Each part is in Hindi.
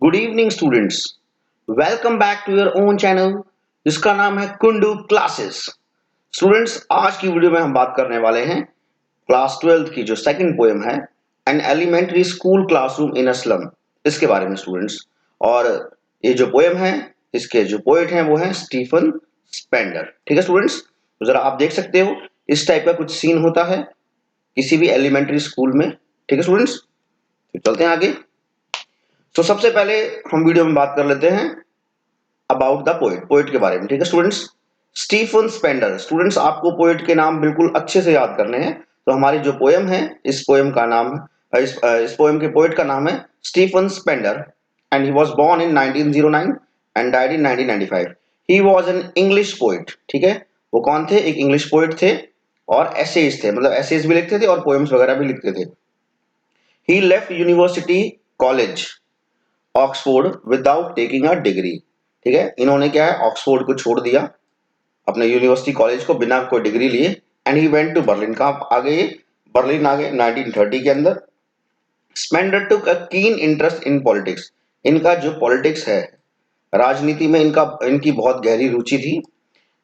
Good evening students. Welcome back to your own channel जिसका नाम है कुंडू क्लासेस। स्टूडेंट्स, आज की वीडियो में हम बात करने वाले हैं क्लास 12th की जो सेकंड पोएम है, an elementary school classroom in a slum, इसके बारे में स्टूडेंट्स। और ये जो पोएम है, इसके जो पोएट हैं वो हैं स्टीफन स्पेंडर। ठीक है स्टूडेंट्स, तो जरा आप देख सकते हो इस टाइप का कुछ सीन होता है किसी भी एलिमेंट्री स्कूल में। ठीक है स्टूडेंट्स, तो चलते हैं आगे। तो सबसे पहले हम वीडियो में बात कर लेते हैं अबाउट द पोएट, पोएट के बारे में। ठीक है स्टूडेंट्स, स्टीफन स्पेंडर। स्टूडेंट्स, आपको पोएट के नाम बिल्कुल अच्छे से याद करने हैं। तो हमारी जो पोएम है, इस पोएम का नाम इस पोएम के पोएट का नाम है Stephen Spender and he was born in 1909 and died in 1995। He was an English poet. ठीक है, वो कौन थे? एक इंग्लिश पोएट थे और एसेज थे, मतलब एसेज भी लिखते थे और पोएम्स वगैरह भी लिखते थे। He left University College Oxford without taking a degree. ठीक है, इन्होंने क्या है, ऑक्सफोर्ड को छोड़ दिया, अपने यूनिवर्सिटी कॉलेज को, बिना कोई डिग्री लिए। And he went to Berlin. कहाँ आ गए? बर्लिन आ गए 1930 के अंदर। Spender took a keen interest in politics. इनका जो पॉलिटिक्स है, राजनीति में इनकी बहुत गहरी रुचि थी।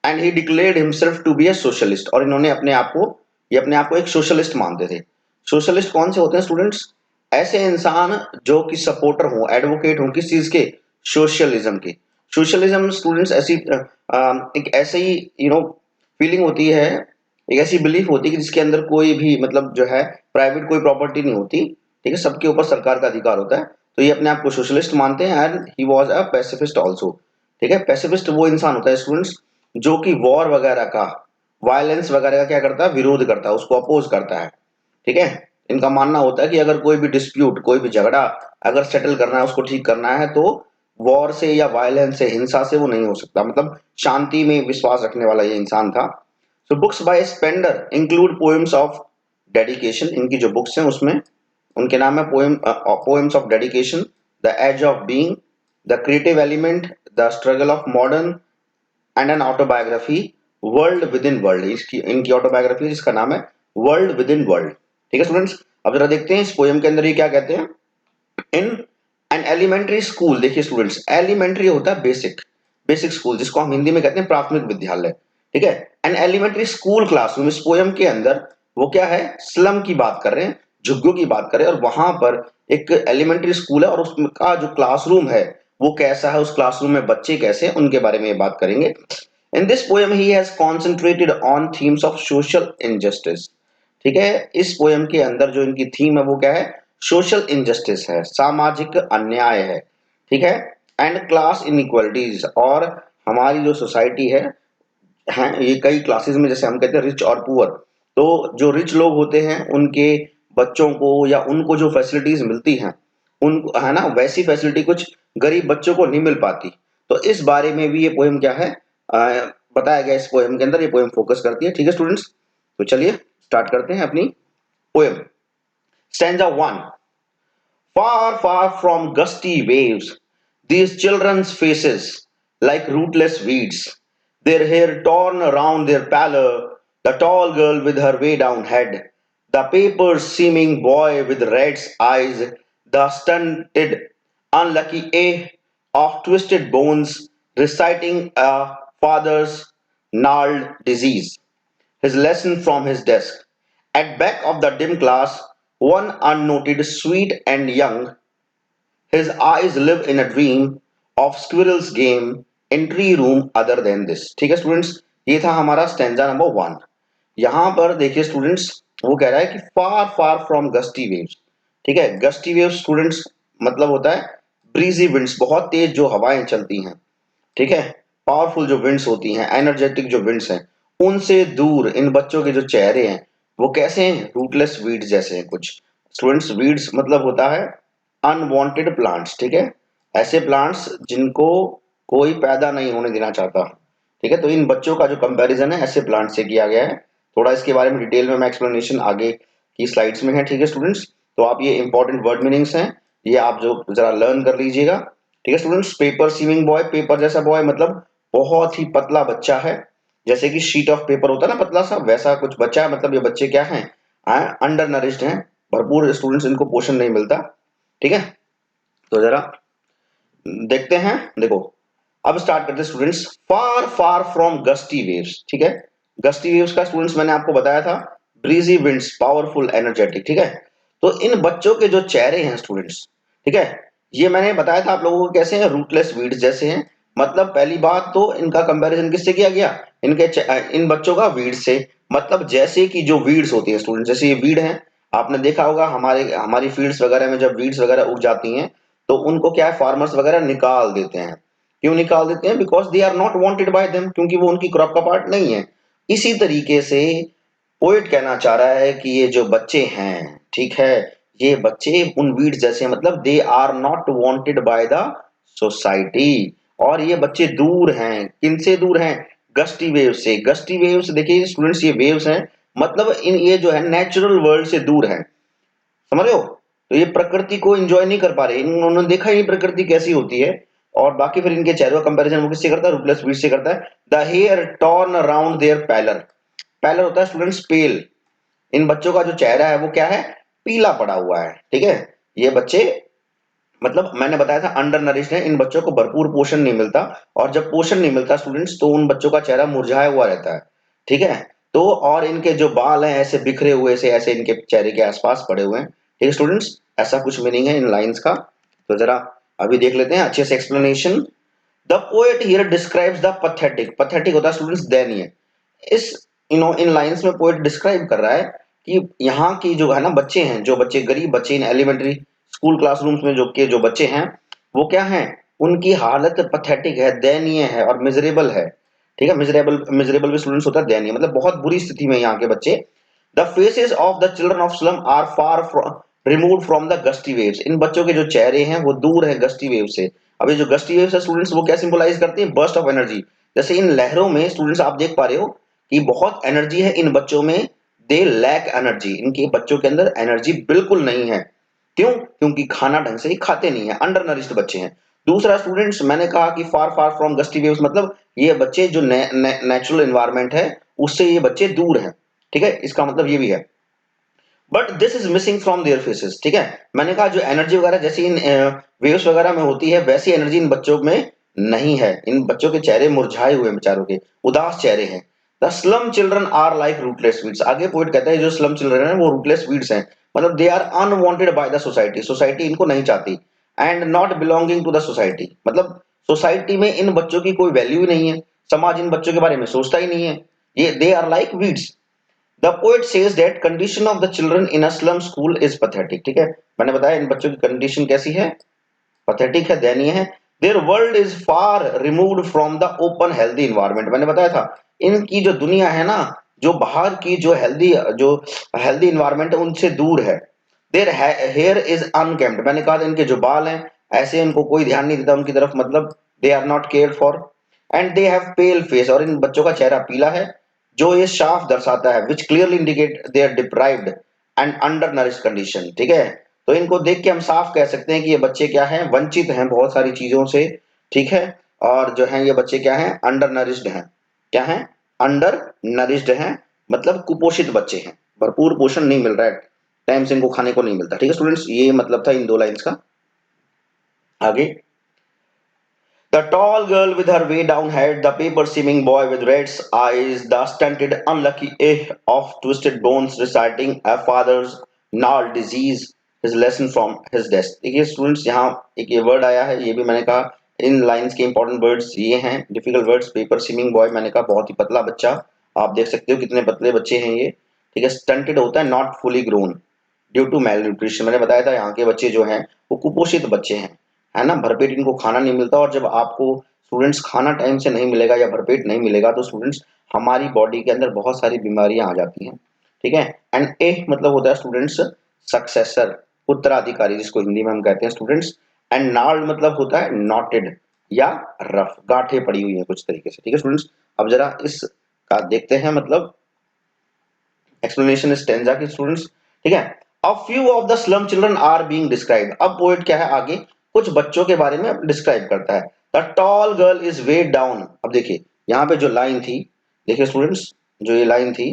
And he declared himself to be a socialist. और इन्होंने अपने आप को एक सोशलिस्ट मानते थे। सोशलिस्ट कौन से होते हैं स्टूडेंट्स? ऐसे इंसान जो कि सपोर्टर हो, एडवोकेट हो किस चीज के? सोशलिज्म के। सोशलिज्म स्टूडेंट्स एक ऐसे ही फीलिंग होती है, एक ऐसी बिलीफ होती है कि जिसके अंदर कोई भी मतलब जो है प्राइवेट कोई प्रॉपर्टी नहीं होती। ठीक है, सबके ऊपर सरकार का अधिकार होता है। तो ये अपने आप को सोशलिस्ट मानते हैं। And he was a pacifist also. ठीक है, पैसिफिस्ट वो इंसान होता है स्टूडेंट्स जो कि वॉर वगैरह का, वायलेंस वगैरह का क्या करता है? विरोध करता है, उसको अपोज करता है। ठीक है, इनका मानना होता है कि अगर कोई भी डिस्प्यूट, कोई भी झगड़ा अगर सेटल करना है, उसको ठीक करना है, तो वॉर से या वायलेंस से, हिंसा से वो नहीं हो सकता। मतलब शांति में विश्वास रखने वाला ये इंसान था। So books by Spender include poems of dedication. इनकी जो बुक्स हैं उसमें उनके नाम है poems of dedication, the edge of being, the creative element, the struggle of modern and an autobiography, world within world. इसकी इनकी ऑटोबायोग्राफी जिसका नाम है वर्ल्ड विद इन वर्ल्ड। ठीक है स्टूडेंट्स, अब जरा देखते हैं इस पोएम के अंदर ये क्या कहते हैं। इन एन एलिमेंट्री स्कूल, देखिए स्टूडेंट्स, एलिमेंट्री होता है बेसिक, बेसिक स्कूल जिसको हम हिंदी में कहते हैं प्राथमिक विद्यालय। ठीक है, एन एलिमेंट्री स्कूल क्लासरूम, इस पोएम के अंदर वो क्या है, स्लम की बात कर रहे हैं, झुग्गियों की बात कर रहे हैं। और वहां पर एक एलिमेंट्री स्कूल है और उसका जो क्लासरूम है वो कैसा है, उस क्लासरूम में बच्चे कैसे हैं, उनके बारे में बात करेंगे। In this poem he has concentrated on themes of social injustice. ठीक है, इस पोएम के अंदर जो इनकी थीम है वो क्या है? सोशल इनजस्टिस है, सामाजिक अन्याय है। ठीक है, एंड क्लास इनइक्वालिटीज। और हमारी जो सोसाइटी है ये कई क्लासेस में, जैसे हम कहते हैं रिच और पुअर। तो जो रिच लोग होते हैं उनके बच्चों को या उनको जो फैसिलिटीज मिलती हैं, उनको है ना, वैसी फैसिलिटी कुछ गरीब बच्चों को नहीं मिल पाती। तो इस बारे में भी ये पोएम क्या है, बताया गया इस पोएम के अंदर। ये पोएम फोकस करती है। ठीक है स्टूडेंट्स, तो चलिए स्टार्ट करते हैं अपनी poem. Stanza 1। Far, far from gusty waves, these children's faces like rootless weeds, their hair torn around their pallor, the tall girl with her way down head, the paper seeming boy with red eyes, the stunted, unlucky A of twisted bones, reciting a father's gnarled disease, his lesson from his desk. At back of the dim class, one unnoted, sweet and young, his eyes live in a dream of squirrel's game in tree room other than this। ठीक है स्टूडेंट्स, ये था हमारा स्टैंजा नंबर 1। यहां पर देखिए स्टूडेंट्स, वो कह रहा है कि फार फार फ्रॉम गस्टी वेव्स। ठीक है, गस्टी वेव्स स्टूडेंट्स मतलब होता है ब्रीजी विंड्स, बहुत तेज जो हवाएं चलती हैं। ठीक है, पावरफुल जो विंड्स होती हैं, एनर्जेटिक जो विंड्स हैं, उनसे दूर इन बच्चों के जो चेहरे हैं वो कैसे हैं? रूटलेस वीड्स जैसे हैं कुछ। स्टूडेंट्स, वीड्स मतलब होता है अनवांटेड प्लांट्स। ठीक है, ऐसे प्लांट्स जिनको कोई पैदा नहीं होने देना चाहता। ठीक है, तो इन बच्चों का जो कंपैरिजन है ऐसे प्लांट से किया गया है। थोड़ा इसके बारे में डिटेल में मैं एक्सप्लेनेशन आगे की स्लाइड्स में है। ठीक है स्टूडेंट्स, तो आप ये इंपॉर्टेंट वर्ड मीनिंग्स हैं, ये आप जो जरा लर्न कर लीजिएगा। ठीक है students, paper seeming boy, paper जैसा बॉय मतलब बहुत ही पतला बच्चा है, जैसे कि शीट ऑफ पेपर होता है ना पतला सा, वैसा कुछ बच्चा है। मतलब ये बच्चे क्या हैं? अंडर नरिश्ड हैं, भरपूर स्टूडेंट्स, इनको पोषण नहीं मिलता। ठीक है, तो जरा देखते हैं, देखो अब स्टार्ट करते हैं students. Far far from gusty waves, ठीक है। गस्टी वेव्स का स्टूडेंट्स मैंने आपको बताया था, ब्रीजी विंड्स, पावरफुल, एनर्जेटिक, ठीक है। तो इन बच्चों के जो चेहरे हैं स्टूडेंट्स, ठीक है, ये मैंने बताया था आप लोगों को कैसे हैं, रूटलेस वीड्स जैसे हैं। मतलब पहली बात तो इनका कंपैरिजन किससे किया गया, इन बच्चों का वीड से। मतलब जैसे कि जो वीड्स होती है स्टूडेंट, जैसे ये वीड है, आपने देखा होगा हमारी फील्ड्स वगैरह में जब वीड्स वगैरह उग जाती हैं तो उनको क्या है, फार्मर्स वगैरह निकाल देते हैं। क्यों निकाल देते हैं? Because they are not wanted by them, क्योंकि वो उनकी क्रॉप का पार्ट नहीं है। इसी तरीके से पोएट कहना चाह रहा है कि ये जो बच्चे हैं, ठीक है, ये बच्चे उन वीड्स जैसे हैं, मतलब they are not wanted by the society. और ये बच्चे दूर हैं, किनसे दूर हैं, गस्टी वेव से। गस्टी वेव्स देखिए स्टूडेंट्स, ये वेव्स हैं, मतलब इन ये जो है नेचुरल वर्ल्ड से दूर है, समझ रहे हो। तो ये प्रकृति को एंजॉय नहीं कर पा रहे, उन्होंने देखा ही प्रकृति कैसी होती है। और बाकी फिर इनके चेहरों का कंपैरिजन वो किससे करता है, रूपलेस वीड से करता है। The hair torn around their pallor, pallor होता है स्टूडेंट्स पेल। इन बच्चों का जो चेहरा है वो क्या है, पीला पड़ा हुआ है, ठीक है। ये बच्चे, मतलब मैंने बताया था अंडर नरिश्ड है, इन बच्चों को भरपूर पोषण नहीं मिलता। और जब पोषण नहीं मिलता स्टूडेंट्स तो उन बच्चों का चेहरा मुरझाया हुआ रहता है, ठीक है। तो और इनके जो बाल हैं ऐसे बिखरे हुए से ऐसे इनके चेहरे के आसपास पड़े हुए हैं, ठीक है स्टूडेंट्स। ऐसा कुछ मीनिंग है इन लाइंस का। तो जरा अभी देख लेते हैं अच्छे से explanation. The poet here describes the pathetic, pathetic होता है स्टूडेंट्स दयनीय। इस इन लाइंस में पोएट डिस्क्राइब कर रहा है कि यहाँ की जो है ना बच्चे हैं, जो बच्चे गरीब बच्चे इन एलिमेंट्री स्कूल क्लासरूम्स में जो बच्चे हैं, वो क्या हैं, उनकी हालत पथेटिक है, दयनीय है और मिजरेबल है, ठीक है। मिजरेबल, मिजरेबल भी स्टूडेंट्स होता है दयनीय, मतलब बहुत बुरी स्थिति में यहाँ के बच्चे। The faces of the children of slum are far removed from the gusty waves, इन बच्चों के जो चेहरे हैं वो दूर है गस्टी वेव से। अब ये जो गस्टी वेव्स है स्टूडेंट्स, वो क्या सिंबलाइज करती है, बर्स्ट ऑफ एनर्जी। जैसे इन लहरों में स्टूडेंट्स आप देख पा रहे हो कि बहुत एनर्जी है इन बच्चों में, दे लैक एनर्जी, इनके बच्चों के अंदर एनर्जी बिल्कुल नहीं है। क्यों? क्योंकि खाना ढंग से ही खाते नहीं है, अंडर नरिश्ड बच्चे हैं। दूसरा स्टूडेंट्स मैंने कहा कि फार फार फ्रॉम गस्टी वेव्स, मतलब ये बच्चे जो नेचुरल एनवायरनमेंट है उससे ये बच्चे दूर हैं, ठीक है, इसका मतलब ये भी है। But this is missing from their faces, ठीक है। मैंने कहा जो एनर्जी वगैरह जैसी इन वेव्स वगैरह में होती है वैसी एनर्जी इन बच्चों में नहीं है। इन बच्चों के चेहरे मुरझाए हुए हैं, बेचारों के उदास चेहरे हैं। The slum children are like rootless weeds, आगे पोइट कहता है जो स्लम चिल्ड्रन है वो रूटलेस वीड्स हैं, मतलब they are unwanted by the society, society इनको नहीं चाहती। And not belonging to the society, मतलब सोसाइटी में इन बच्चों की कोई वैल्यू ही नहीं है, समाज इन बच्चों के बारे में सोचता ही नहीं है। ये they are like weeds. The poet says that condition of the children in a slum school is pathetic, ठीक है। मैंने बताया इन बच्चों की कंडीशन कैसी है, पैथेटिक है, दयनीय है। There world is far removed from the open healthy environment, मैंने बताया था इनकी जो दुनिया है ना, जो बाहर की जो हेल्दी एनवायरनमेंट है उनसे दूर है। देयर हेयर इज अनकेम्प्ड, मैंने कहा था इनके जो बाल हैं ऐसे इनको कोई ध्यान नहीं देता उनकी तरफ, मतलब they are not cared for. And they have pale face, और इन बच्चों का चेहरा पीला है, जो ये साफ दर्शाता है, which clearly indicate they are deprived and under nourish condition, ठीक है। तो इनको देख के हम साफ कह सकते हैं कि ये बच्चे क्या हैं, वंचित हैं बहुत सारी चीजों से, ठीक है। और जो है ये बच्चे क्या हैं, अंडर नरिश्ड हैं, क्या हैं, अंडर नरिश्ड हैं, मतलब कुपोषित बच्चे हैं, भरपूर पोषण नहीं मिल रहा है, टाइम से इनको खाने को नहीं मिलता, ठीक है स्टूडेंट्स। ये मतलब था इन दो लाइंस का। आगे, the tall girl with her way down head, the paper seeming boy with red eyes, the stunted unlucky of twisted bones reciting a father's gnarled disease, his lesson from his desk। देखिए स्टूडेंट्स यहाँ एक ये वर्ड आया है, ये भी मैंने कहा इन लाइंस के इंपॉर्टेंट वर्ड्स ये हैं, difficult words. Paper seeming boy मैंने कहा बहुत ही पतला बच्चा, आप देख सकते हो कितने पतले बच्चे हैं ये, ठीक है। स्टंटेड होता है not fully grown due to malnutrition, मैंने बताया था यहाँ के बच्चे जो हैं वो कुपोषित बच्चे हैं, है ना, भरपेट इनको खाना नहीं मिलता। और जब आपको स्टूडेंट्स खाना टाइम से नहीं मिलेगा या भरपेट नहीं मिलेगा तो स्टूडेंट्स हमारी बॉडी के अंदर बहुत सारी बीमारियां आ जाती हैं, ठीक है। एंड ए मतलब होता है स्टूडेंट्स सक्सेसर, उत्तराधिकारी जिसको हिंदी में हम कहते हैं स्टूडेंट्स। एंड नाल्ड मतलब होता है नॉटेड या रफ, गांठें पड़ी हुई है कुछ तरीके से, ठीक है स्टूडेंट्स। अब जरा इस का देखते हैं मतलब एक्सप्लेनेशन स्टेंजा की स्टूडेंट्स, ठीक है। A few of the slum children are being described, अब पोएट क्या है आगे कुछ बच्चों के बारे में डिस्क्राइब करता है। The tall girl is weighed down, अब देखिए यहाँ पे जो लाइन थी, देखिए स्टूडेंट्स जो ये लाइन थी,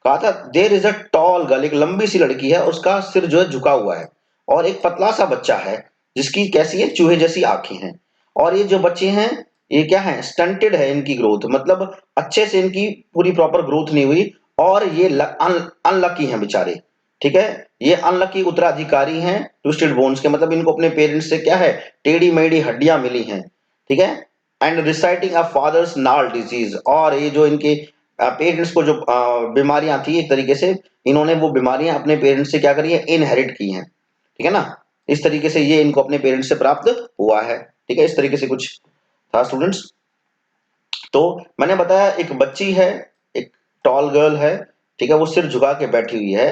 कहा था there is a tall girl, एक लंबी सी लड़की है उसका सिर जो है झुका हुआ है, और एक पतला सा बच्चा है जिसकी कैसी है, चूहे जैसी आंखें हैं। और ये जो बच्चे हैं ये क्या है, स्टंटेड है इनकी ग्रोथ, मतलब अच्छे से इनकी पूरी प्रॉपर ग्रोथ नहीं हुई, और ये अनलकी हैं बेचारे। ठीक है, ये अनलकी उत्तराधिकारी हैं ट्विस्टेड बोन्स के, मतलब इनको अपने पेरेंट्स से क्या है, टेढ़ी मेढ़ी हड्डियां मिली हैं। ठीक है, एंड रिसाइटिंग अ फादर्स नाल डिजीज, और ये जो इनके पेरेंट्स को जो बीमारियां थी, एक तरीके से इन्होंने वो बीमारियां अपने पेरेंट्स से क्या करी है, इनहेरिट की हैं। ठीक है ना, इस तरीके से ये इनको अपने पेरेंट्स से प्राप्त हुआ है। ठीक है, इस तरीके से कुछ था स्टूडेंट्स। तो मैंने बताया एक बच्ची है, एक टॉल गर्ल है। ठीक है, वो सिर झुका के बैठी हुई है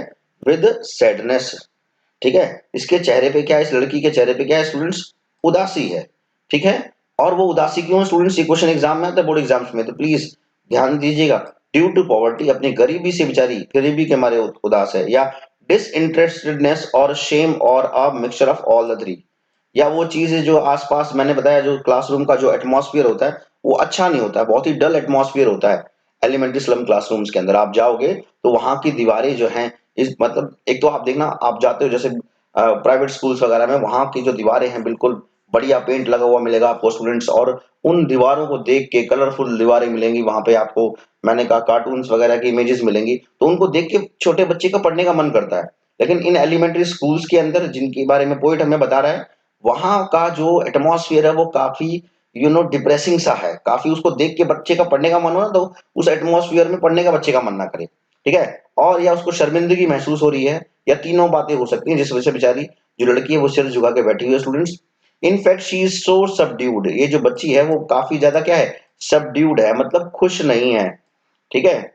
विद सैडनेस। ठीक है, इसके चेहरे पे क्या है, इस लड़की के चेहरे पे क्या है स्टूडेंट्स, उदासी है। ठीक है, और वो उदासी क्यों है स्टूडेंट्स, ये क्वेश्चन एग्जाम में आता है, बोर्ड एग्जाम्स में, तो प्लीज ध्यान दीजिएगा। ड्यू टू पॉवर्टी, अपनी गरीबी से बेचारी गरीबी के मारे उदास है, या डिसइंटरेस्टेडनेस और शेम और a mixture of all the three, या वो चीज है जो आसपास मैंने बताया, जो क्लासरूम का जो एटमॉस्फेयर होता है वो अच्छा नहीं होता है, बहुत ही डल एटमॉस्फेयर होता है। एलिमेंट्री स्लम क्लासरूम्स के अंदर आप जाओगे तो वहां की दीवारें जो हैं, इस मतलब एक तो आप देखना, आप जाते हो जैसे प्राइवेट स्कूल्स वगैरह में, वहां की जो दीवारें हैं बिल्कुल बढ़िया पेंट लगा हुआ मिलेगा आपको स्टूडेंट्स, और उन दीवारों को देख के कलरफुल दीवारें मिलेंगी वहां पे आपको। मैंने कहा कार्टून्स वगैरह की इमेजेस मिलेंगी, तो उनको देख के छोटे बच्चे का पढ़ने का मन करता है। लेकिन इन एलिमेंट्री स्कूल्स के अंदर, जिनके बारे में पोइट हमें बता रहा है, वहां का जो एटमॉस्फेयर है वो काफी डिप्रेसिंग सा है, काफी उसको देख के बच्चे का पढ़ने का मन हो ना, तो उस एटमॉस्फेयर में पढ़ने का बच्चे का मन ना करे। ठीक है, और या उसको शर्मिंदगी महसूस हो रही है, या तीनों बातें हो सकती हैं जिस वजह से बेचारी जो लड़की है वो सिर झुका के बैठी हुई है students. In fact she is so subdued, ये जो बच्ची है वो काफी ज्यादा क्या है, सबड्यूड है, मतलब खुश नहीं है। ठीक है,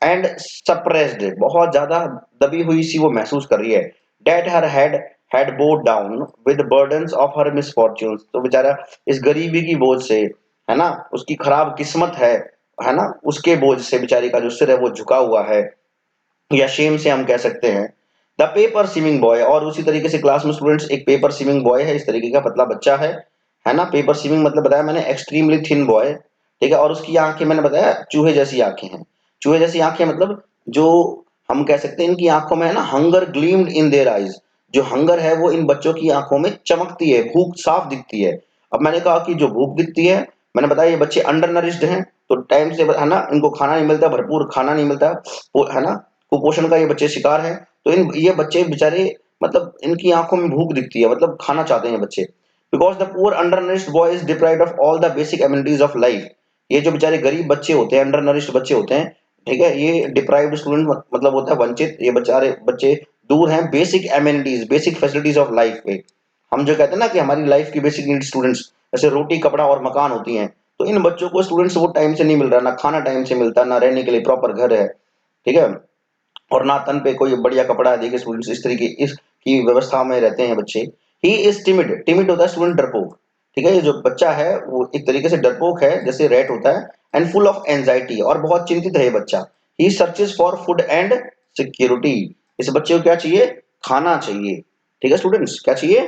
एंड सप्रेस्ड, बहुत ज्यादा दबी हुई सी वो महसूस कर रही है। That her head bowed down with burdens of her misfortunes, तो बेचारा इस गरीबी की बोझ से, है ना, उसकी खराब किस्मत है ना, उसके बोझ से बेचारी का जो सिर है वो झुका हुआ है, या शेम से हम कह सकते हैं। द पेपर स्विमिंग बॉय, और उसी तरीके से क्लास में स्टूडेंट्स एक पेपर स्विमिंग बॉय है, इस तरीके का पतला बच्चा है ना। पेपर स्विमिंग मतलब बताया मैंने, एक्सट्रीमली थिन बॉय। ठीक है, और उसकी आंखें मैंने बताया चूहे जैसी आंखें हैं। चूहे जैसी आंखें मतलब जो हम कह सकते हैं, इनकी आंखों में है ना, hunger gleamed in their eyes, जो हंगर है वो इन बच्चों की आंखों में चमकती है, भूख साफ दिखती है। अब मैंने कहा कि जो भूख दिखती है, मैंने बताया ये बच्चे अंडर नरिश्ड हैं, तो टाइम से है ना, इनको खाना नहीं मिलता, भरपूर खाना नहीं मिलता, वो है ना, कुपोषण का ये बच्चे शिकार हैं। तो इन ये बच्चे बेचारे, मतलब इनकी आंखों में भूख दिखती है, मतलब खाना चाहते हैं बच्चे। Because the poor under nourished boy is deprived of all the basic amenities of life, ये जो बेचारे गरीब बच्चे होते हैं, अंडर नरिश्ड बच्चे होते हैं, ठीक है, ये डिप्राइव्ड स्टूडेंट मतलब होता है वंचित, ये बेचारे बच्चे दूर हैं basic amenities, basic facilities of life पे। हम जो कहते हैं ना कि हमारी लाइफ की बेसिक नीड स्टूडेंट्स, जैसे रोटी कपड़ा और मकान होती हैं, तो इन बच्चों को स्टूडेंट्स वो टाइम से नहीं मिल रहा, ना खाना टाइम से मिलता, ना रहने के लिए प्रॉपर घर है। ठीक है, और ना तन पे कोई बढ़िया कपड़ा है, देखिए स्टूडेंट्स इस तरीके इसकी व्यवस्था में रहते हैं बच्चे। ही इज टिमिड, टिमिड होता है स्टूडेंट डरपोक। ठीक है, ये जो बच्चा है वो एक तरीके से डरपोक है, जैसे रैट होता है, एंड फुल ऑफ एंजाइटी, और बहुत चिंतित है ये बच्चा। ही searches for food and security, इस बच्चे को क्या चाहिए, खाना चाहिए। ठीक है स्टूडेंट्स, क्या चाहिए,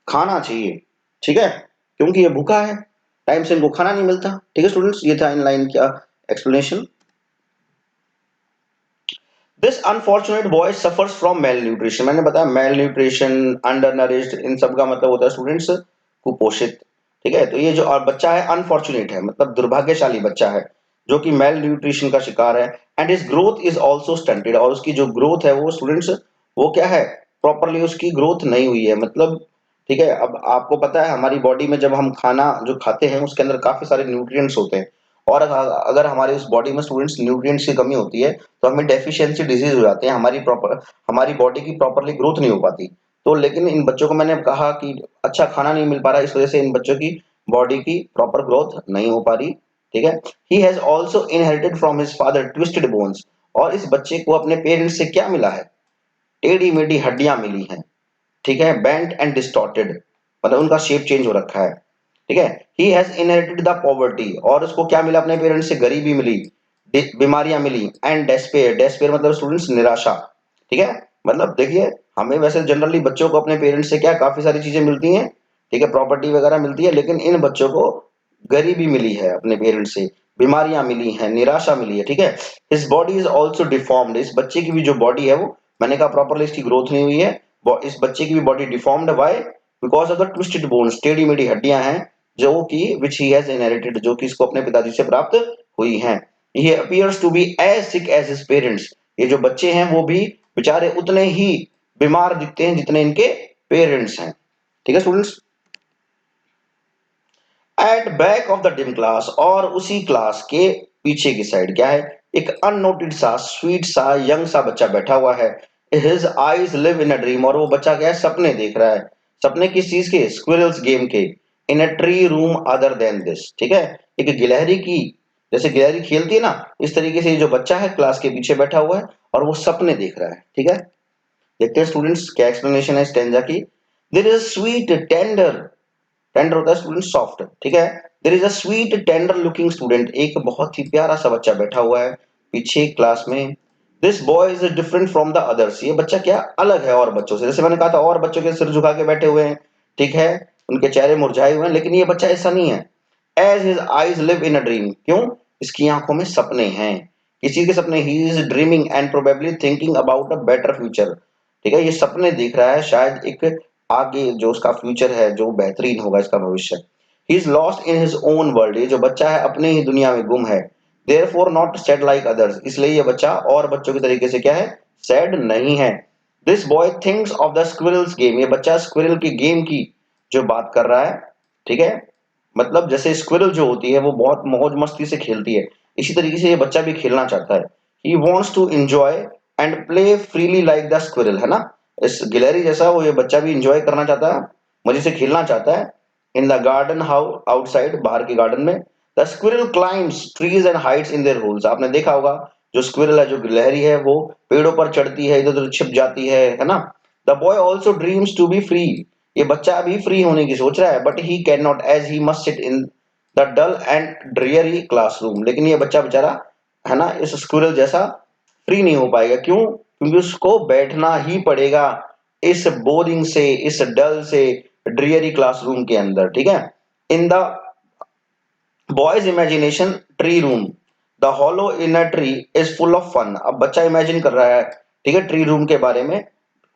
खाना चाहिए। ठीक है, क्योंकि ये भूखा है, टाइम से इनको खाना नहीं मिलता। ठीक है स्टूडेंट्स, ये था इन लाइन का explanation. This unfortunate boy suffers from mail nutrition, मैंने बताया मेल न्यूट्रिशन, अंडर नरिश्ड, इन सब का मतलब होता है स्टूडेंट्स कुपोषित। ठीक है, तो ये जो और बच्चा है अनफॉर्चुनेट है, मतलब दुर्भाग्यशाली बच्चा है, जो कि मेल न्यूट्रिशन का शिकार है। And his growth is also stunted, और उसकी जो ग्रोथ है वो स्टूडेंट्स, वो क्या है, प्रॉपरली उसकी ग्रोथ नहीं हुई है, मतलब। ठीक है, अब आपको पता है हमारी बॉडी में जब हम खाना जो खाते हैं उसके अंदर काफी सारे न्यूट्रिएंट्स होते हैं, और अगर हमारे उस बॉडी में स्टूडेंट्स न्यूट्रिएंट्स की कमी होती है, तो हमें डेफिशिएंसी डिजीज हो जाते हैं, हमारी बॉडी की प्रॉपरली ग्रोथ नहीं हो पाती। तो लेकिन इन बच्चों को मैंने कहा कि अच्छा खाना नहीं मिल पा रहा, इस वजह से इन बच्चों की बॉडी की प्रॉपर ग्रोथ नहीं हो पा रही। ठीक है, he has also inherited from his father twisted bones, और इस बच्चे को अपने पेरेंट्स से क्या मिला है, टेढ़ी मेढ़ी हड्डियां मिली हैं। ठीक है, बेंट एंड डिस्टॉर्टेड, मतलब उनका शेप चेंज हो रखा है। ठीक है, he has inherited the poverty, और उसको क्या मिला अपने पेरेंट्स से, गरीबी मिली, बीमारियां मिली, एंड डेस्पेयर, डेस्पेयर मतलब स्टूडेंट्स निराशा। ठीक है, मतलब देखिए हमें वैसे जनरली बच्चों को अपने पेरेंट्स से क्या काफी सारी चीजें मिलती हैं, ठीक है, प्रॉपर्टी वगैरह मिलती है, लेकिन इन बच्चों को गरीबी मिली है अपने पेरेंट्स से, बीमारियां मिली हैं, निराशा मिली है। ठीक है, his body is also deformed, इस बच्चे की भी जो बॉडी है वो, मैंने कहा प्रॉपरली इसकी ग्रोथ नहीं हुई है, इस बच्चे की भी body deformed, why, because of the twisted bones, टेढ़ी मेढ़ी हड्डियां हैं जो कि विच ही हैज इनहेरिटेड, जो कि इसको अपने पिताजी से प्राप्त हुई हैं। He appears to be as sick as his parents, ये जो बच्चे हैं वो भी बेचारे उतने ही बीमार दिखते हैं जितने इनके पेरेंट्स हैं। ठीक है students. At back of the dim class, और उसी क्लास के पीछे की साइड क्या है, एक अननोटेड सा स्वीट सा यंग सा बच्चा बैठा हुआ है। His eyes live in a dream, और वो बच्चा क्या है, सपने देख रहा है। सपने किस चीज के, स्क्विरल्स गेम के। In a tree room other than this, ठीक है, एक गिलहरी की, जैसे गिलहरी खेलती है ना, इस तरीके से ये जो बच्चा है क्लास के पीछे बैठा हुआ है और वो सपने देख रहा है। ठीक है, देखते हैं स्टूडेंट्स क्या एक्सप्लेनेशन है स्टैंजा की। There is sweet tender, tender होता है स्टूडेंट सॉफ्ट, ठीक है। There is a sweet tender looking student, एक बहुत ही प्यारा सा बच्चा बैठा हुआ है पीछे क्लास में। This boy is different from the others, ये बच्चा क्या अलग है और बच्चों से, जैसे मैंने कहा था और बच्चों के सिर झुका के बैठे हुए हैं, ठीक है, उनके चेहरे मुरझाए हुए हैं, लेकिन ये बच्चा ऐसा नहीं है। As his eyes live in a dream, क्यों, इसकी आंखों में सपने हैं। किस चीज के सपने, he is dreaming and probably thinking about a better future, ठीक है, ये सपने देख रहा है, शायद एक आगे जो उसका फ्यूचर है जो बेहतरीन होगा इसका भविष्य। He is lost in his own world, ये जो बच्चा है अपने ही दुनिया में गुम है। Therefore not sad like others, इसलिए ये बच्चा और बच्चों के तरीके से क्या है, सैड नहीं है। This boy thinks of the squirrels game, ये बच्चा स्क्विरल की गेम की जो बात कर रहा है, ठीक है, मतलब जैसे स्क्विरल जो होती है वो बहुत मौज मस्ती से खेलती है, इसी तरीके से ये बच्चा भी खेलना चाहता है। He wants to enjoy and play freely like the squirrel, है ना, इस गिलहरी जैसा वो ये बच्चा भी इंजॉय करना चाहता है, मजे से खेलना चाहता है। In the garden how outside, बाहर के गार्डन में। The squirrel climbs trees and hides in their holes, आपने देखा होगा जो स्क्विरल है, जो गिलहरी है, वो पेड़ों पर चढ़ती है, इधर उधर छिप जाती है ना। The boy also dreams to be free, ये बच्चा भी फ्री होने की सोच रहा है, but he can not as he must sit in the dull and dreary classroom, लेकिन ये बच्चा बेचारा, है ना, इस स्क्विरल जैसा फ्री नहीं हो पाएगा, क्यों, क्योंकि उसको बैठना ही पड़ेगा इस बोरिंग से, इस डल से ड्रियरी क्लासरूम के अंदर, ठीक है। In the boy's imagination tree room, the hollow in a tree is full of fun, अब बच्चा इमेजिन कर रहा है, ठीक है, ट्री रूम के बारे में।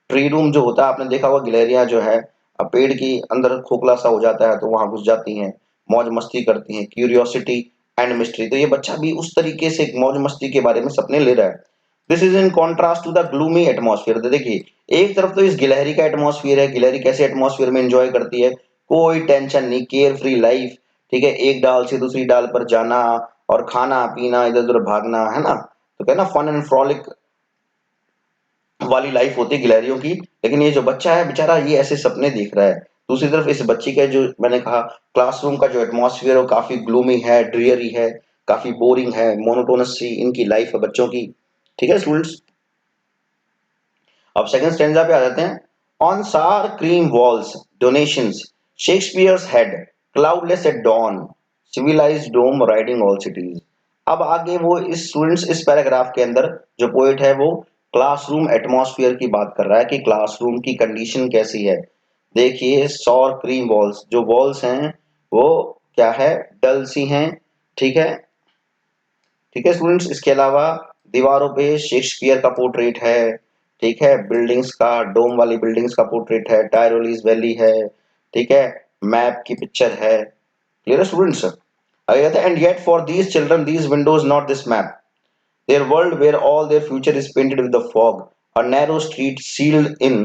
ट्री रूम जो होता है आपने देखा होगा, गिलहरियां जो है अब पेड़ की अंदर खोखला सा हो जाता है तो वहां घुस जाती हैं, मौज मस्ती करती हैं, क्यूरियोसिटी एंड मिस्ट्री, तो ये बच्चा भी उस तरीके से मौज मस्ती के बारे में सपने ले रहा है। This is in contrast to the gloomy atmosphere, देखिए एक तरफ तो इस गिलहरी का एटमॉस्फेयर है, गिलहरी कैसे एटमॉस्फेयर में एंजॉय करती है, कोई टेंशन नहीं, केयर फ्री लाइफ, ठीक है, एक डाल से दूसरी डाल पर जाना और खाना पीना, इधर उधर भागना, है ना, तो क्या ना, फन एंड फ्रॉलिक वाली लाइफ होती है गिलहरियों की। लेकिन ये जो बच्चा है बेचारा ये ऐसे सपने देख रहा है। दूसरी तरफ इस बच्चे का जो मैंने कहा क्लासरूम का जो एटमॉस्फेयर है वो काफी ग्लूमी है, ड्रियरी है, काफी बोरिंग है, मोनोटोनस सी इनकी लाइफ है बच्चों की। ठीक है स्टूडेंट्स, अब सेकंड स्टैंजा पे आ जाते हैं। On sour cream walls donations, Shakespeare's head cloudless at dawn, civilised dome riding all cities. अब आगे वो इस स्टूडेंट्स इस पैराग्राफ के अंदर जो पोएट है वो क्लासरूम एटमॉस्फेयर की बात कर रहा है कि क्लासरूम की कंडीशन कैसी है। देखिए सौर क्रीम वॉल्स, जो वॉल्स हैं वो क्या है, डल सी हैं, ठीक है, ठीक है स्टूडेंट्स, इसके अलावा दीवारों पे शेक्सपियर का पोर्ट्रेट है, ठीक है, बिल्डिंग्स का, डोम वाली बिल्डिंग्स का पोर्ट्रेट है, टायरोलीज वैली है, ठीक है, मैप की पिक्चर है। क्लियर है स्टूडेंट्स, आगे कहते हैं and yet for these children these windows not this map, their world where all their future is painted with the fog, a narrow street sealed in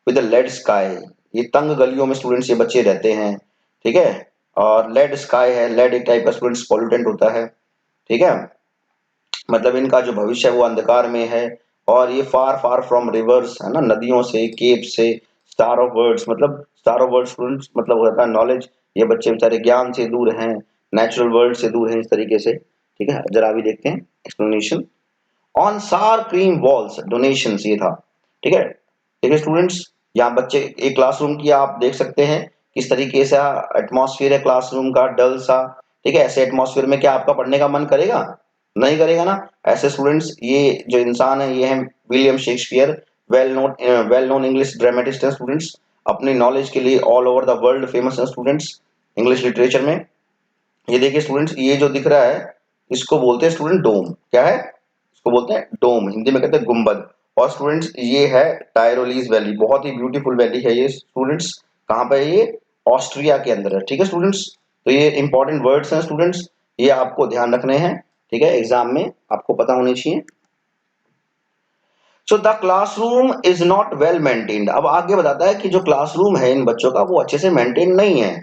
with a lead sky, ये तंग गलियों में स्टूडेंट्स ये बच्चे रहते हैं, ठीक है, और लेड स्काई है, लेड एक टाइप का स्टूडेंट्स पॉल्यूटेंट होता है, ठीक है, मतलब इनका जो भविष्य है वो अंधकार में है। और ये फार फार फ्रॉम रिवर्स, है ना, नदियों से, केप से, स्टार ऑफ वर्ड्स, मतलब स्टार ऑफ वर्ड स्टूडेंट्स मतलब होता है नॉलेज, ये बच्चे बेचारे ज्ञान से दूर हैं, नेचुरल वर्ल्ड से दूर हैं इस तरीके से। ठीक है, जरा अभी देखते हैं explanation. On sour cream walls donations, ये था, ठीक है, देखिए स्टूडेंट्स यहाँ बच्चे एक क्लासरूम की आप देख सकते हैं किस तरीके से एटमॉस्फेयर है क्लासरूम का, डल सा, ठीक है, ऐसे एटमॉस्फेयर में क्या आपका पढ़ने का मन करेगा, नहीं करेगा ना। ऐसे स्टूडेंट्स ये जो इंसान है ये है William Shakespeare, well known English dramatist है स्टूडेंट्स, अपनी नॉलेज के लिए all over the world famous है स्टूडेंट्स इंग्लिश लिटरेचर में। ये देखिए स्टूडेंट्स ये जो दिख रहा है इसको बोलते हैं स्टूडेंट डोम, क्या है, इसको बोलते हैं डोम, हिंदी में कहते हैं गुंबद। और स्टूडेंट्स ये है टायरोलीज वैली, बहुत ही ब्यूटीफुल वैली है ये स्टूडेंट्स, कहाँ पे है ये? ऑस्ट्रिया के अंदर है। ठीक है स्टूडेंट्स, तो ये इंपॉर्टेंट वर्ड्स हैं स्टूडेंट्स, ये आपको ध्यान रखने हैं। ठीक है, एग्जाम में आपको पता होने चाहिए। So the classroom is not well maintained. अब आगे बताता है कि जो क्लासरूम है इन बच्चों का वो अच्छे से मेंटेन नहीं है।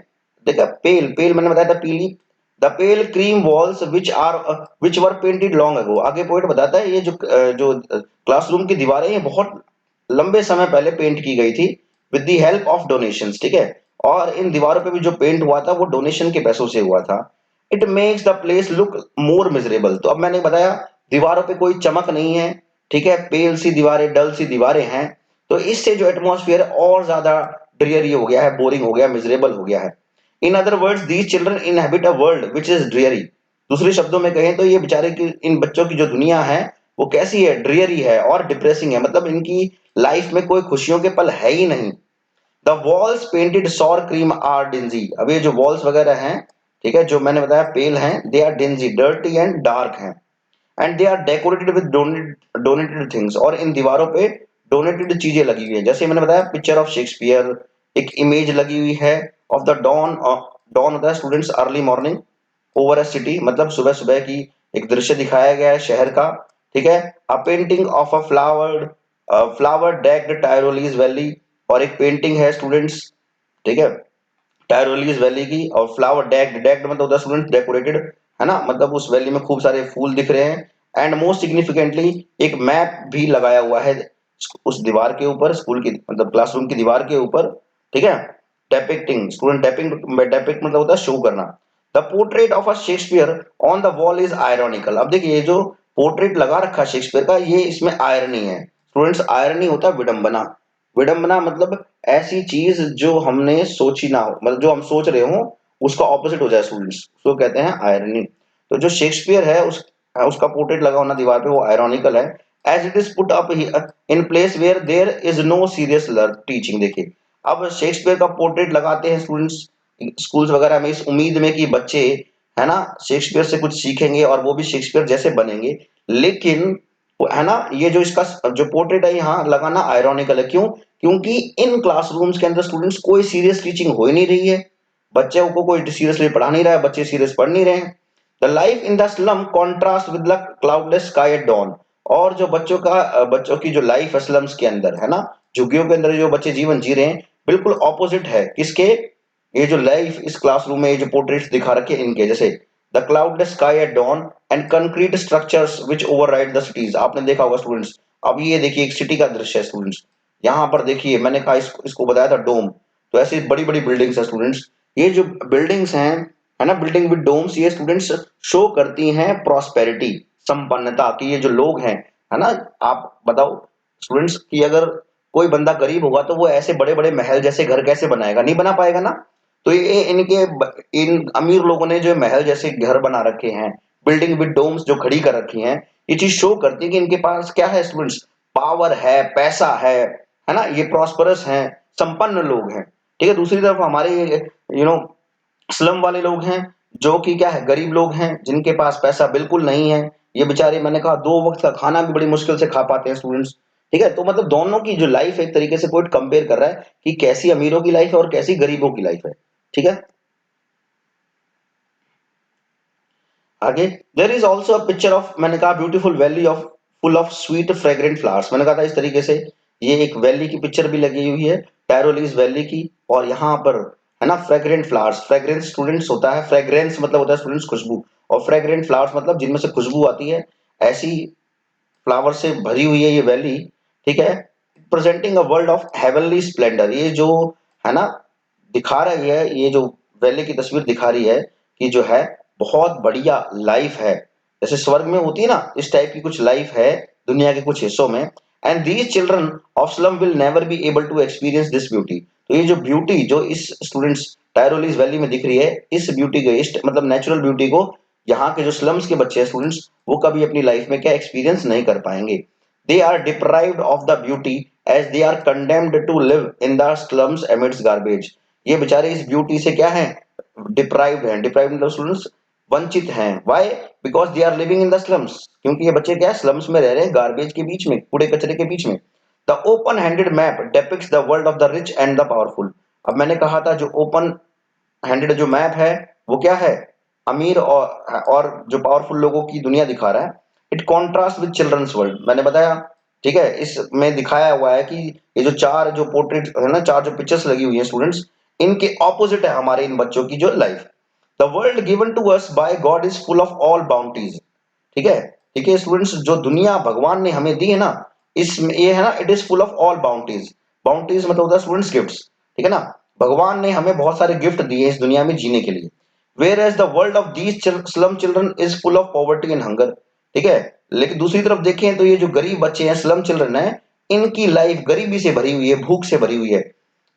देखा, पेल पेल मैंने बताया था पीली, the pale cream walls which were painted long ago. आगे पॉइंट बताता है ये जो क्लासरूम की दीवारें ये बहुत लंबे समय पहले पेंट की गई थी with the help of donations. ठीक है, और इन दीवारों पे भी जो पेंट हुआ था वो डोनेशन के पैसों से हुआ था। It makes the place look more miserable. तो अब मैंने बताया दीवारों पे कोई चमक नहीं है, ठीक है, पेल सी दीवारें, डल सी दीवारें हैं, तो इससे जो एटमॉस्फेयर और ज्यादा ड्रियरी हो गया है, बोरिंग हो गया, मिजरेबल हो गया है। In other words these children inhabit a world which is dreary. दूसरे शब्दों में कहें तो ये बेचारे की इन बच्चों की जो दुनिया है वो कैसी है? ड्रियरी है और डिप्रेसिंग है, मतलब इनकी लाइफ में कोई खुशियों के पल है ही नहीं। The walls painted sour cream are dingy. अब ये जो वॉल्स वगैरह हैं, ठीक है, जो मैंने बताया पेल हैं, they are dingy, dirty and dark हैं, and they are decorated with donated things. और इन दीवारों पे डोनेटेड चीजें लगी हुई है, जैसे मैंने बताया पिक्चर ऑफ शेक्सपियर, एक इमेज लगी हुई है ऑफ द डॉन। डॉन होता है students early morning over a city, मतलब सुबह सुबह की एक दृश्य दिखाया गया है शहर का। ठीक है, a painting of a flower decked Tyrolese valley, और एक पेंटिंग है स्टूडेंट्स, ठीक है, टायरोलीज वैली की, और फ्लावर डेक्ड, डेक्ड मतलब होता है स्टूडेंट डेकोरेटेड, है ना, मतलब उस वैली में खूब सारे फूल दिख रहे हैं। एंड मोस्ट सिग्निफिकेंटली एक मैप भी लगाया हुआ है उस दीवार के ऊपर, स्कूल की मतलब क्लासरूम की दीवार के ऊपर। ठीक है, डेपिक्टिंग स्टूडेंट, डेपिक्ट मतलब होता है शो करना। The portrait of a Shakespeare on the wall is ironical. अब देखिए ये जो पोर्ट्रेट लगा रखा है शेक्सपियर का, ये इसमें आयरनी है स्टूडेंट्स। आयरनी होता है विडंबना। विडंबना मतलब ऐसी चीज जो हमने सोची ना हो, मतलब जो हम सोच रहे हो उसका ऑपोजिट हो जाए स्टूडेंट्स, उसको कहते हैं आयरनी। तो जो शेक्सपियर है उसका पोर्ट्रेट लगा होना दीवार पे वो आयरॉनिकल है। As it is put up in place where there is no serious teaching. देखिए, अब शेक्सपियर का पोर्ट्रेट लगाते हैं स्टूडेंट्स स्कूल्स वगैरह में इस उम्मीद में कि बच्चे, है ना, शेक्सपियर से कुछ सीखेंगे और वो भी शेक्सपियर जैसे बनेंगे। लेकिन है ना, ये जो इसका जो पोर्ट्रेट है यहाँ लगाना आयरॉनिकल है। क्यों? क्योंकि इन क्लासरूम्स के अंदर स्टूडेंट्स कोई सीरियस टीचिंग हो ही नहीं रही है, बच्चों को कोई सीरियसली पढ़ा नहीं रहा है, बच्चे सीरियस पढ़ नहीं रहे हैं। The life in the slum contrast with the cloudless sky at dawn. और जो बच्चों की जो लाइफ है स्लम्स के अंदर, है ना, झुग्गियों के अंदर जो बच्चे जीवन जी रहे हैं, बिल्कुल ऑपोजिट है किसके? ये जो लाइफ इस क्लासरूम में ये जो पोर्ट्रेट्स दिखा रखे हैं इनके, जैसे the cloudless sky at dawn and concrete structures which override the cities. आपने देखा होगा स्टूडेंट्स। अब ये देखिए एक सिटी का दृश्य है स्टूडेंट्स, यहाँ पर देखिए मैंने कहा इसको बताया था डोम। तो ऐसी बड़ी बड़ी बिल्डिंग्स है स्टूडेंट्स, ये जो बिल्डिंग्स हैं, है ना, बिल्डिंग विद डोम्स, ये स्टूडेंट्स शो करती हैं प्रॉस्पेरिटी, संपन्नता की। ये जो लोग हैं, है ना, आप बताओ स्टूडेंट्स कि अगर कोई बंदा गरीब होगा तो वो ऐसे बड़े बड़े महल जैसे घर कैसे बनाएगा? नहीं बना पाएगा ना। तो ये इन अमीर लोगों ने जो महल जैसे घर बना रखे हैं, बिल्डिंग विद डोम्स जो खड़ी कर रखी हैं, ये चीज शो करती है कि इनके पास क्या है स्टूडेंट्स? पावर है, पैसा है ना, ये प्रॉस्परस हैं, संपन्न लोग हैं। ठीक है, दूसरी तरफ हमारे यू नो स्लम वाले लोग हैं, जो कि क्या है, गरीब लोग हैं जिनके पास पैसा बिल्कुल नहीं है। ये बेचारे मैंने कहा 2 वक्त का खाना भी बड़ी मुश्किल से खा पाते हैं स्टूडेंट्स। ठीक है, तो मतलब दोनों की जो लाइफ है एक तरीके से पोइट कंपेयर कर रहा है कि कैसी अमीरों की लाइफ है और कैसी गरीबों की लाइफ है। ठीक है, आगे there is also a picture of, मैंने कहा beautiful valley of full of sweet fragrant flowers. मैंने कहा था इस तरीके से ये एक वैली की पिक्चर भी लगी हुई है, टैरोलीज वैली की, और यहाँ पर है ना फ्रेग्रेंट फ्लावर्स। फ्रेग्रेंस स्टूडेंट्स होता है, फ्रेग्रेंस मतलब होता है स्टूडेंट्स खुशबू, और फ्रेग्रेंट फ्लावर्स मतलब जिनमें से खुशबू आती है, ऐसी फ्लावर से भरी हुई है ये वैली। ठीक है, presenting a world of heavenly Splendor. ये जो है ना दिखा रही है, ये जो वैली की तस्वीर दिखा रही है कि जो है बहुत बढ़िया लाइफ है, जैसे स्वर्ग में होती है ना, इस टाइप की कुछ लाइफ है दुनिया के कुछ हिस्सों में। And these children of slum will never be able to experience this beauty. तो ये जो ब्यूटी जो इस स्टूडेंट्स टायरोलीज वैली में दिख रही है, इस ब्यूटी को, इस मतलब नेचुरल ब्यूटी को यहाँ के जो स्लम्स के बच्चे हैं स्टूडेंट्स, वो कभी अपनी लाइफ में क्या एक्सपीरियंस नहीं कर पाएंगे। They are deprived of the beauty as they are condemned to live in the slums amidst garbage. ये बेचारे इस ब्यूटी से क्या है, डिप्राइव्ड हैं। डिप्राइव्ड मतलब स्टूडेंट्स वंचित हैं। Why? Because they are living in the slums, क्योंकि ये बच्चे क्या है, स्लम्स में रह रहे हैं, गार्बेज के बीच में, कूड़े कचरे के बीच में। The open handed map depicts the world of the rich and the powerful. अब मैंने कहा था जो ओपन हैंडेड जो मैप है वो क्या है, अमीर और जो पावरफुल लोगों की दुनिया दिखा रहा है। It contrast with children's world, मैंने बताया, ठीक है। इसमें दिखाया हुआ है कि ये जो चार जो पोर्ट्रेट है ना, चार जो पिक्चर्स लगी हुई है स्टूडेंट्स, इनके ऑपोजिट है हमारे इन बच्चों की जो life. The world given to us by God is full of all bounties, ठीक है। ठीक है स्टूडेंट्स, जो दुनिया भगवान ने हमें दी है ना, इसमें ये है ना, it is full of all bounties. Bounties मतलब होता है स्टूडेंट्स गिफ्ट्स, ठीक है ना। भगवान ने हमें बहुत सारे गिफ्ट दिए इस दुनिया में जीने के लिए। Whereas the world of these slum children is full of poverty and hunger, ठीक है। लेकिन दूसरी तरफ देखें तो ये जो गरीब बच्चे हैं, स्लम चिल्ड्रन है, इनकी लाइफ गरीबी से भरी हुई है, भूख से भरी हुई है।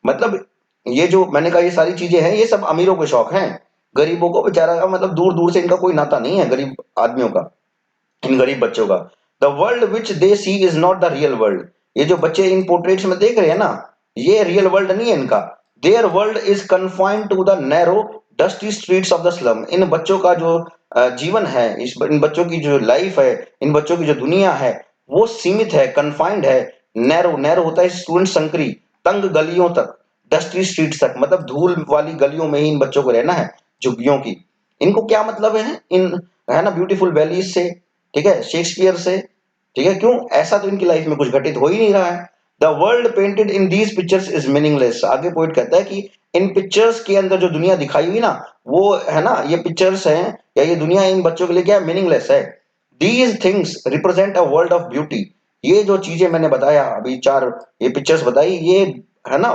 मतलब ये जो मैंने कहा ये सारी चीजें हैं, ये सब अमीरों के शौक हैं। गरीबों को बेचारा का मतलब दूर दूर से इनका कोई नाता नहीं है गरीब आदमियों का, इन गरीब बच्चों का। The world which they see is not the real world, ये जो बच्चे इन पोर्ट्रेट्स में देख रहे हैं ना, ये रियल वर्ल्ड नहीं है इनका। Their world is confined to the narrow dusty streets of the slum. इन बच्चों का जो जीवन है, इन बच्चों की जो लाइफ है, इन बच्चों की जो दुनिया है, वो सीमित है, कन्फाइंड है। नैरो, नैरो होता है स्टूडेंट संकरी, तंग गलियों तक, डस्टी स्ट्रीट तक, मतलब धूल वाली गलियों में ही इन बच्चों को रहना है, झुग्गियों की। इनको क्या मतलब है इन, है ना, ब्यूटीफुल वैलीज से, ठीक है, शेक्सपियर से, ठीक है। क्यों? ऐसा तो इनकी लाइफ में कुछ घटित हो ही नहीं रहा है। The world painted in these pictures is meaningless. आगे पोइट कहता है कि इन पिक्चर्स के अंदर जो दुनिया दिखाई हुई ना, वो है ना, ये पिक्चर्स हैं या ये दुनिया इन बच्चों के लिए क्या मीनिंगलेस है। These things represent a world of beauty. ये जो चीजें मैंने बताया अभी, चार ये पिक्चर्स बताई, ये है ना,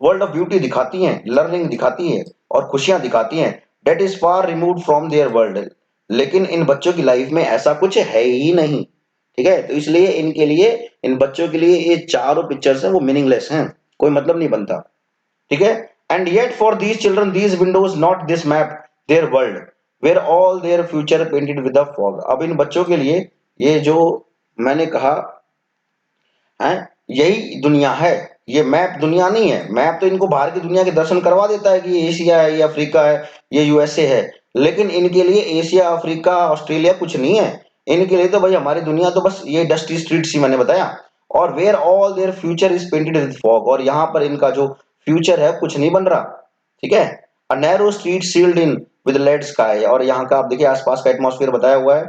वर्ल्ड ऑफ ब्यूटी दिखाती हैं, लर्निंग दिखाती है और खुशियां दिखाती हैं। That is far remove from their world. लेकिन इन बच्चों की लाइफ में ऐसा कुछ है ही नहीं, ठीक है। तो इसलिए इनके लिए, इन बच्चों के लिए ये चारों पिक्चर्स हैं वो मीनिंगलेस हैं, कोई मतलब नहीं बनता, ठीक है। And yet for these children these windows not this map their world where all their future painted with the fog. अब इन बच्चों के लिए ये जो मैंने कहा है, यही दुनिया है। ये मैप दुनिया नहीं है। मैप तो इनको बाहर की दुनिया के दर्शन करवा देता है कि ये एशिया है, ये अफ्रीका है, ये यूएसए है। लेकिन इनके लिए एशिया, अफ्रीका, ऑस्ट्रेलिया कुछ नहीं है। इनके लिए तो भाई हमारी दुनिया तो बस ये डस्टी स्ट्रीट्स ही मैंने बताया। और where all their future is painted with fog, और यहाँ पर इनका जो फ्यूचर है कुछ नहीं बन रहा, ठीक है। A narrow street sealed in with lead sky, और यहाँ का आप देखिए आसपास का एटमॉस्फेयर बताया हुआ है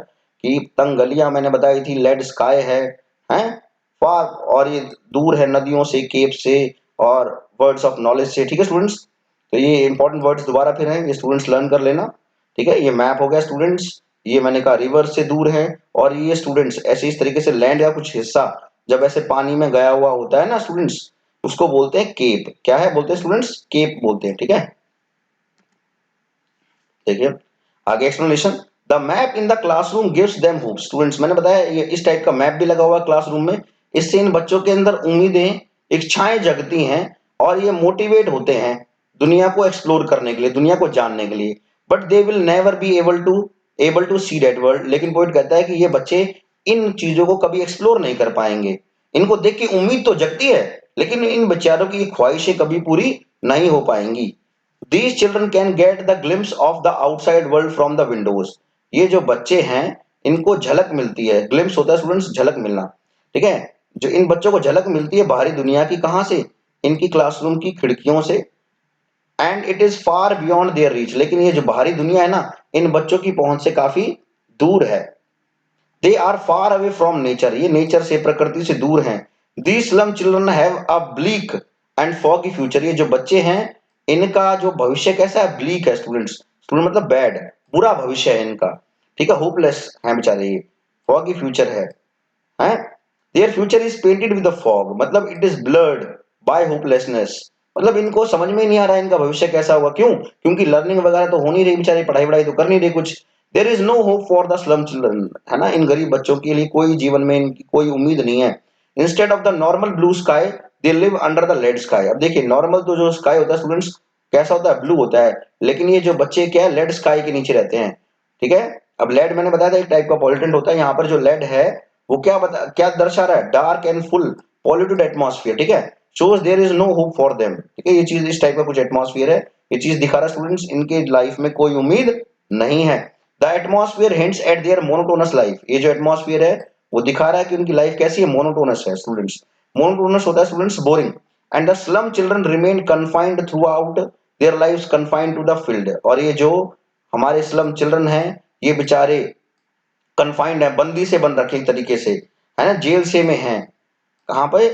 कि तंग गलियां मैंने बताई थी, लेड स्काई है, हैं फार, और ये दूर है नदियों से, केप से और वर्ड्स ऑफ नॉलेज से, ठीक है स्टूडेंट्स। तो ये इंपॉर्टेंट वर्ड्स दोबारा फिर हैं, ये स्टूडेंट्स लर्न कर लेना, ठीक है। ये मैप हो गया स्टूडेंट्स, ये मैंने कहा रिवर से दूर है, और ये स्टूडेंट्स ऐसे इस तरीके से लैंड का कुछ हिस्सा जब ऐसे पानी में गया हुआ होता है ना स्टूडेंट्स, उसको बोलते हैं केप। क्या है बोलते हैं स्टूडेंट्स? केप बोलते हैं, ठीक है। देखिए आगे explanation. The map in the classroom gives them hope. Students मैंने बताया ये इस टाइप का मैप भी लगा हुआ है क्लासरूम में, इससे इन बच्चों के अंदर उम्मीदें, इच्छाएं जगती हैं और ये मोटिवेट होते हैं दुनिया को एक्सप्लोर करने के लिए, दुनिया को जानने के लिए। But they will never be able to see that world. लेकिन पॉइंट कहता है कि ये बच्चे इन चीजों को कभी एक्सप्लोर नहीं कर पाएंगे। इनको देख के उम्मीद तो जगती है, लेकिन इन बेचारों की ख्वाहिशें कभी पूरी नहीं हो पाएंगी। These children can get the glimpse of the outside world from the windows। ये जो बच्चे हैं इनको झलक मिलती है, ग्लिम्स होता है स्टूडेंट्स झलक मिलना, ठीक है। जो इन बच्चों को झलक मिलती है बाहरी दुनिया की, कहां से? इनकी क्लासरूम की खिड़कियों से। And it is far beyond their reach. लेकिन ये जो बाहरी दुनिया है ना, इन बच्चों की पहुंच से काफी दूर है। They are far away from nature, ये नेचर से, प्रकृति से दूर हैं। These slum children have a bleak and foggy future. ये जो बच्चे हैं इनका जो भविष्य कैसा है? ब्लीक है स्टूडेंट्स, स्टूडेंट मतलब बैड, बुरा भविष्य है इनका, ठीक है। होपलेस है बेचारे ये, फॉगी फ्यूचर है। Their future is painted with the fog, मतलब it is blurred by hopelessness. मतलब इनको समझ में नहीं आ रहा है इनका भविष्य कैसा होगा। क्यों? क्योंकि लर्निंग वगैरह तो हो नहीं रही, बेचारे पढ़ाई वढ़ाई तो कर नहीं रहे कुछ। There is no hope for the slum children, है ना, इन गरीब बच्चों के लिए कोई जीवन में इनकी कोई उम्मीद नहीं है। Instead of the normal blue sky they live under the lead sky. अब देखिए नॉर्मल तो जो स्काई होता है स्टूडेंट्स कैसा होता है? ब्लू होता है। लेकिन ये जो बच्चे क्या है, लेड स्काई के नीचे रहते हैं, ठीक है। अब लेड मैंने बताया था एक टाइप का पॉल्यूटेंट होता है, यहाँ पर जो लेड है वो क्या दर्शा रहा है? Dark and full polluted atmosphere, ठीक है। Shows there is no hope for them, ठीक है। ये चीज इस टाइप का कुछ एटमॉस्फेयर है, ये चीज दिखा रहा है स्टूडेंट्स इनके लाइफ में कोई उम्मीद नहीं है। The atmosphere hints eight there monotonous life. ये जो एटमॉस्फेयर है वो दिखा रहा है कि उनकी लाइफ कैसी है? मोनोटोनस है स्टूडेंट्स। मोनोटोनस होता है students boring. And the slum children remain confined throughout their lives confined to the field. और ये जो हमारे स्लम चिल्ड्रन हैं ये बेचारे कन्फाइंड है, बंदी से बंद रखे एक तरीके से, है ना, जेल से में है। कहाँ पे?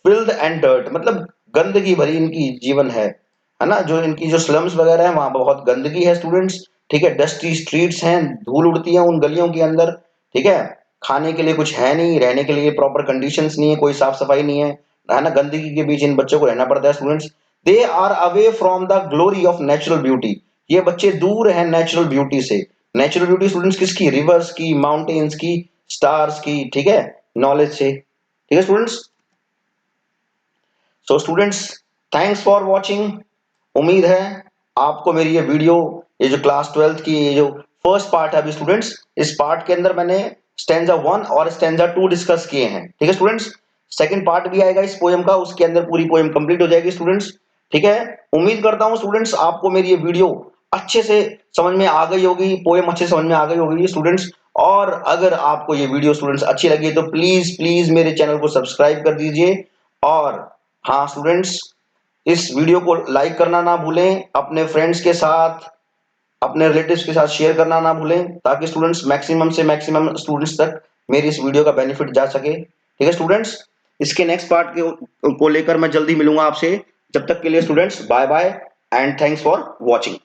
फिल्ड एंड डर्ट, मतलब गंदगी भरी इनकी जीवन है ना। जो इनकी जो स्लम्स वगैरह है वहां पर बहुत गंदगी है स्टूडेंट्स, ठीक है। डस्टी स्ट्रीट्स हैं, धूल उड़ती है उन गलियों के अंदर, ठीक है। खाने के लिए कुछ है नहीं, रहने के लिए प्रॉपर कंडीशंस नहीं है, कोई साफ सफाई नहीं है ना। गंदगी के बीच इन बच्चों को रहना पड़ता है students. They are away from the glory of natural beauty. ये बच्चे दूर हैं नेचुरल ब्यूटी से। नेचुरल ब्यूटी स्टूडेंट्स किसकी? रिवर्स की, माउंटेन्स की, स्टार्स की, ठीक है, नॉलेज से, ठीक है students. So students, thanks for watching. उम्मीद है आपको मेरी ये वीडियो, ये जो क्लास 12th की ये जो फर्स्ट पार्ट है अभी स्टूडेंट्स, इस पार्ट के अंदर मैंने स्टैंजा 1 और स्टैंजा 2 डिस्कस किए हैं, ठीक है स्टूडेंट्स। सेकंड पार्ट भी आएगा इस पोएम का, उसके अंदर पूरी पोएम कंप्लीट हो जाएगी स्टूडेंट्स, ठीक है। उम्मीद करता हूं स्टूडेंट्स आपको मेरी ये वीडियो अच्छे से समझ में आ गई होगी, पोएम अच्छे से समझ में आ गई होगी स्टूडेंट्स। और अगर आपको ये वीडियो स्टूडेंट्स अच्छी लगी तो प्लीज प्लीज मेरे चैनल को सब्सक्राइब कर दीजिए। और हाँ स्टूडेंट्स, इस वीडियो को लाइक करना ना भूलें, अपने फ्रेंड्स के साथ, अपने रिलेटिव्स के साथ शेयर करना ना भूलें, ताकि स्टूडेंट्स मैक्सिमम से मैक्सिमम स्टूडेंट्स तक मेरी इस वीडियो का बेनिफिट जा सके, ठीक है स्टूडेंट्स। इसके नेक्स्ट पार्ट को लेकर मैं जल्दी मिलूंगा आपसे। जब तक के लिए students bye bye and thanks for watching.